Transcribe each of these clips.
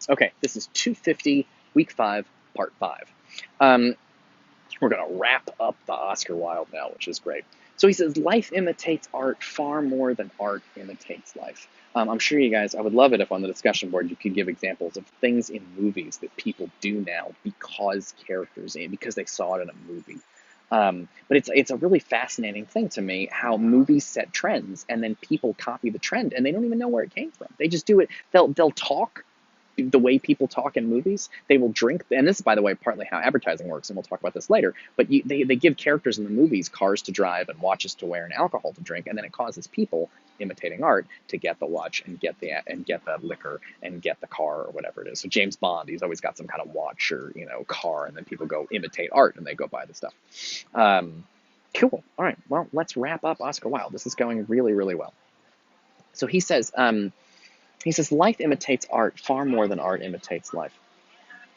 Okay, this is 250, week 5, part 5. Um, we're going to wrap up the Oscar Wilde now, which is great. So he says, life imitates art far more than art imitates life. I'm sure you guys, I would love it if on the discussion board you could give examples of things in movies that people do now because they saw it in a movie. But it's a really fascinating thing to me how movies set trends and then people copy the trend and they don't even know where it came from. They just do it. They'll talk the way people talk in movies. They will drink, and this is, by the way, partly how advertising works, and we'll talk about this later, but they give characters in the movies cars to drive and watches to wear and alcohol to drink, and then it causes people imitating art to get the watch and get the liquor and get the car or whatever it is. So James Bond, he's always got some kind of watch or car, and then people go imitate art and they go buy the stuff. Cool. All right, well, let's wrap up Oscar Wilde. This is going really, really well. So he says, life imitates art far more than art imitates life.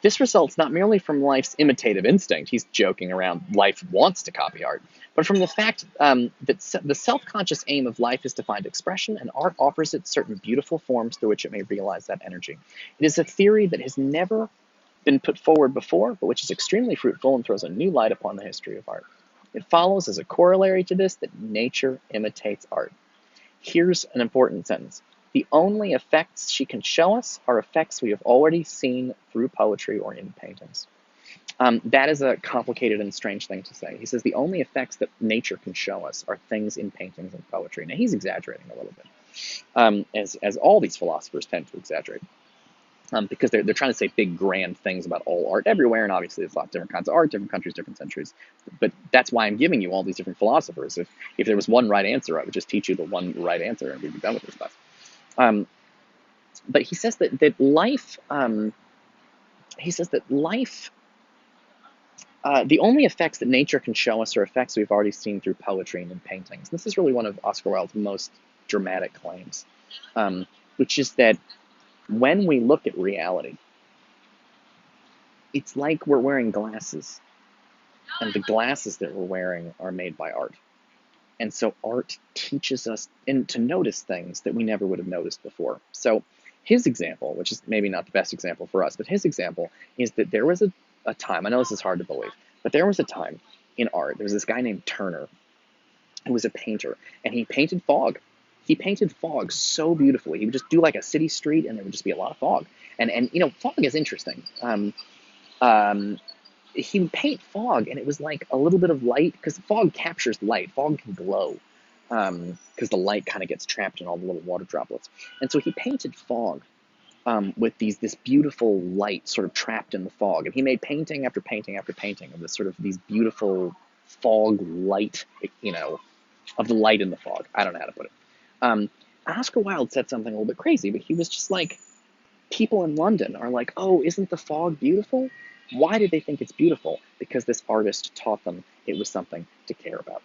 This results not merely from life's imitative instinct, he's joking around, life wants to copy art, but from the fact that the self-conscious aim of life is to find expression, and art offers it certain beautiful forms through which it may realize that energy. It is a theory that has never been put forward before, but which is extremely fruitful and throws a new light upon the history of art. It follows as a corollary to this that nature imitates art. Here's an important sentence. The only effects she can show us are effects we have already seen through poetry or in paintings. That is a complicated and strange thing to say. He says the only effects that nature can show us are things in paintings and poetry. Now, he's exaggerating a little bit, as all these philosophers tend to exaggerate. Because they're trying to say big, grand things about all art everywhere, and obviously there's a lot of different kinds of art, different countries, different centuries. But that's why I'm giving you all these different philosophers. If there was one right answer, I would just teach you the one right answer, and we'd be done with this class. But he says that life. The only effects that nature can show us are effects we've already seen through poetry and in paintings. This is really one of Oscar Wilde's most dramatic claims, which is that when we look at reality, it's like we're wearing glasses, and the glasses that we're wearing are made by art. And so art teaches us to notice things that we never would have noticed before. So his example, which is maybe not the best example for us, but his example is that there was a time, I know this is hard to believe, but there was a time in art, there was this guy named Turner who was a painter, and he painted fog. He painted fog so beautifully. He would just do like a city street, and there would just be a lot of fog. And fog is interesting. He would paint fog, and it was like a little bit of light, because fog captures light. Fog can glow, because the light kind of gets trapped in all the little water droplets. And so he painted fog with this beautiful light sort of trapped in the fog. And he made painting after painting after painting of these beautiful fog light, of the light in the fog. I don't know how to put it. Oscar Wilde said something a little bit crazy, but he was just like, people in London are like, oh, isn't the fog beautiful? Why did they think it's beautiful? Because this artist taught them it was something to care about.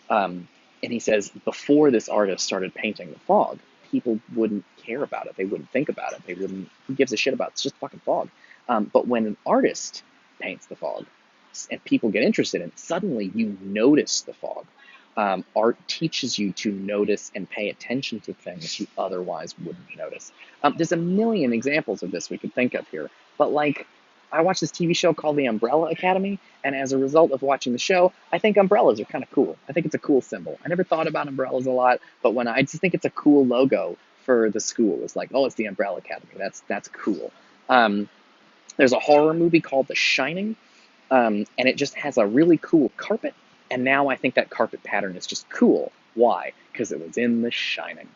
And he says, before this artist started painting the fog, people wouldn't care about it. They wouldn't think about it. Who gives a shit about it? It's just fucking fog. But when an artist paints the fog and people get interested in it, suddenly you notice the fog. Art teaches you to notice and pay attention to things you otherwise wouldn't notice. There's a million examples of this we could think of here, but I watched this TV show called The Umbrella Academy, and as a result of watching the show, I think umbrellas are kind of cool. I think it's a cool symbol. I never thought about umbrellas a lot, but I just think it's a cool logo for the school. It's like, oh, it's the Umbrella Academy. That's cool. There's a horror movie called The Shining, and it just has a really cool carpet. And now I think that carpet pattern is just cool. Why? Because it was in The Shining.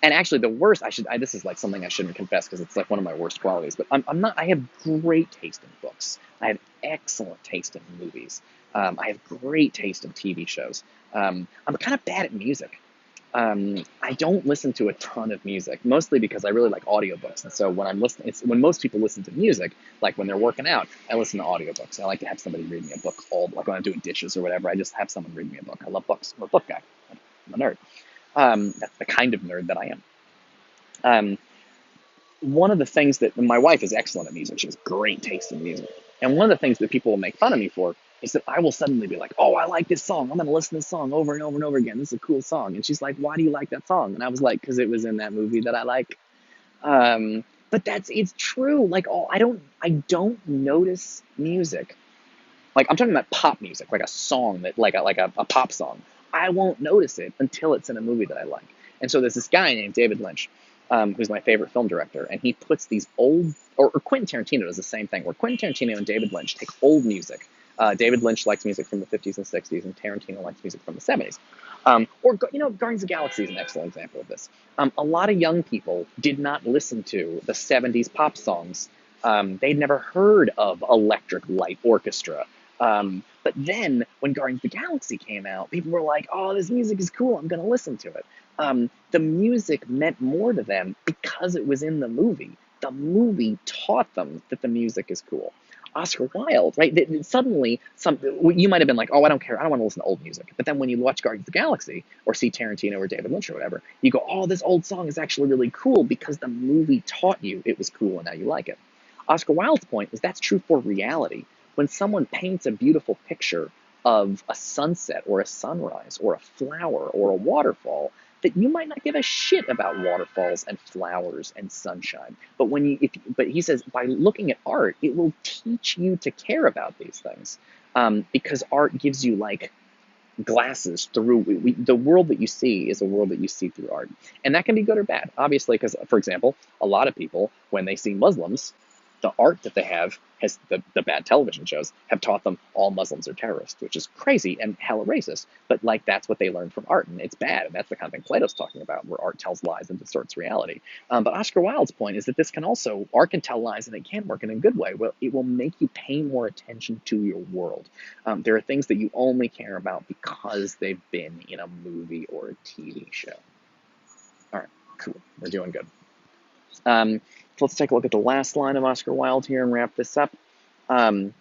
And actually, the worst, this is like something I shouldn't confess because it's like one of my worst qualities, but I have great taste in books. I have excellent taste in movies. I have great taste in TV shows. I'm kind of bad at music. I don't listen to a ton of music, mostly because I really like audiobooks. And so when I'm listening, when most people listen to music, like when they're working out, I listen to audiobooks. I like to have somebody read me a book like when I'm doing dishes or whatever, I just have someone read me a book. I love books. I'm a book guy. I'm a nerd. That's the kind of nerd that I am. One of the things that my wife is excellent at music. She has great taste in music. And one of the things that people will make fun of me for is that I will suddenly be like, oh, I like this song. I'm going to listen to this song over and over and over again. This is a cool song. And she's like, why do you like that song? And I was like, because it was in that movie that I like. it's true. Like, I don't notice music. Like, I'm talking about pop music, like a song that, like a pop song. I won't notice it until it's in a movie that I like. And so there's this guy named David Lynch, who's my favorite film director, and he puts these old, or Quentin Tarantino does the same thing, where Quentin Tarantino and David Lynch take old music. David Lynch likes music from the 50s and 60s, and Tarantino likes music from the 70s. Guardians of the Galaxy is an excellent example of this. A lot of young people did not listen to the 70s pop songs. They'd never heard of Electric Light Orchestra. But then when Guardians of the Galaxy came out, people were like, "Oh, this music is cool. I'm going to listen to it." The music meant more to them because it was in the movie. The movie taught them that the music is cool. Oscar Wilde, right? Suddenly, you might have been like, "Oh, I don't care. I don't want to listen to old music." But then when you watch Guardians of the Galaxy or see Tarantino or David Lynch or whatever, you go, "Oh, this old song is actually really cool because the movie taught you it was cool and now you like it." Oscar Wilde's point is that's true for reality. When someone paints a beautiful picture of a sunset or a sunrise or a flower or a waterfall, that you might not give a shit about waterfalls and flowers and sunshine. But he says by looking at art, it will teach you to care about these things, because art gives you like glasses through the world that you see is a world that you see through art, and that can be good or bad, obviously, because for example, a lot of people when they see Muslims, the art that they have has the bad television shows have taught them all Muslims are terrorists, which is crazy and hella racist, but like that's what they learned from art, and it's bad, and that's the kind of thing Plato's talking about, where art tells lies and distorts reality. But Oscar Wilde's point is that art can tell lies, and it can work in a good way. Well, it will make you pay more attention to your world. There are things that you only care about because they've been in a movie or a TV show. All right, cool. We're doing good. So let's take a look at the last line of Oscar Wilde here and wrap this up. Um,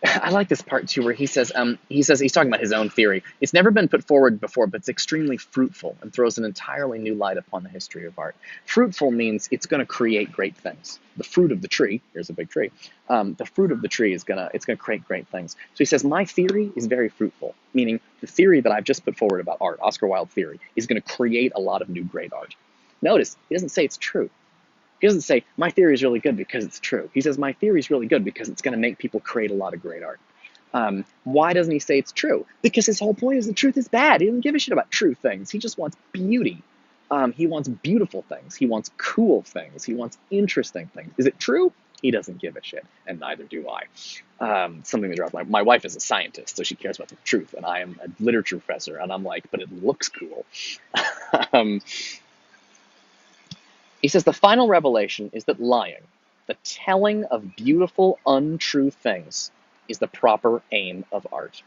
I like this part too, where he says he's talking about his own theory. It's never been put forward before, but it's extremely fruitful and throws an entirely new light upon the history of art. Fruitful means it's going to create great things. The fruit of the tree, here's a big tree. The fruit of the tree is gonna create great things. So he says my theory is very fruitful, meaning the theory that I've just put forward about art, Oscar Wilde theory, is going to create a lot of new great art. Notice he doesn't say it's true. He doesn't say, my theory is really good because it's true. He says, my theory is really good because it's going to make people create a lot of great art. Why doesn't he say it's true? Because his whole point is the truth is bad. He doesn't give a shit about true things. He just wants beauty. He wants beautiful things. He wants cool things. He wants interesting things. Is it true? He doesn't give a shit, and neither do I. Something that dropped. My wife is a scientist, so she cares about the truth, and I am a literature professor, and I'm like, but it looks cool. um, He says the final revelation is that lying, the telling of beautiful, untrue things, is the proper aim of art.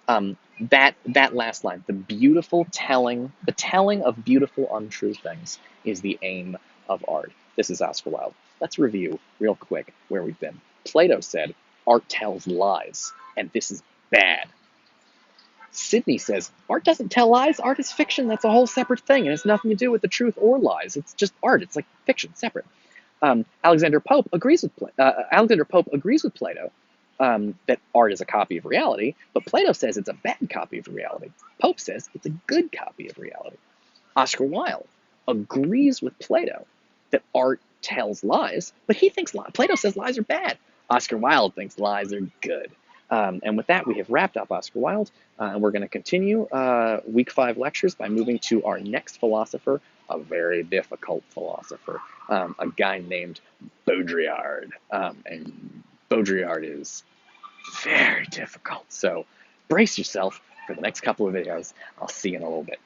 That last line, the telling of beautiful, untrue things, is the aim of art. This is Oscar Wilde. Let's review real quick where we've been. Plato said, art tells lies, and this is bad. Sydney says, art doesn't tell lies, art is fiction, that's a whole separate thing, and it's nothing to do with the truth or lies. It's just art, it's like fiction, separate. Alexander Pope agrees with Plato that art is a copy of reality, but Plato says it's a bad copy of reality. Pope says it's a good copy of reality. Oscar Wilde agrees with Plato that art tells lies, but he thinks Plato says lies are bad. Oscar Wilde thinks lies are good. And with that, we have wrapped up Oscar Wilde, and we're going to continue week 5 lectures by moving to our next philosopher, a very difficult philosopher, a guy named Baudrillard. And Baudrillard is very difficult. So brace yourself for the next couple of videos. I'll see you in a little bit.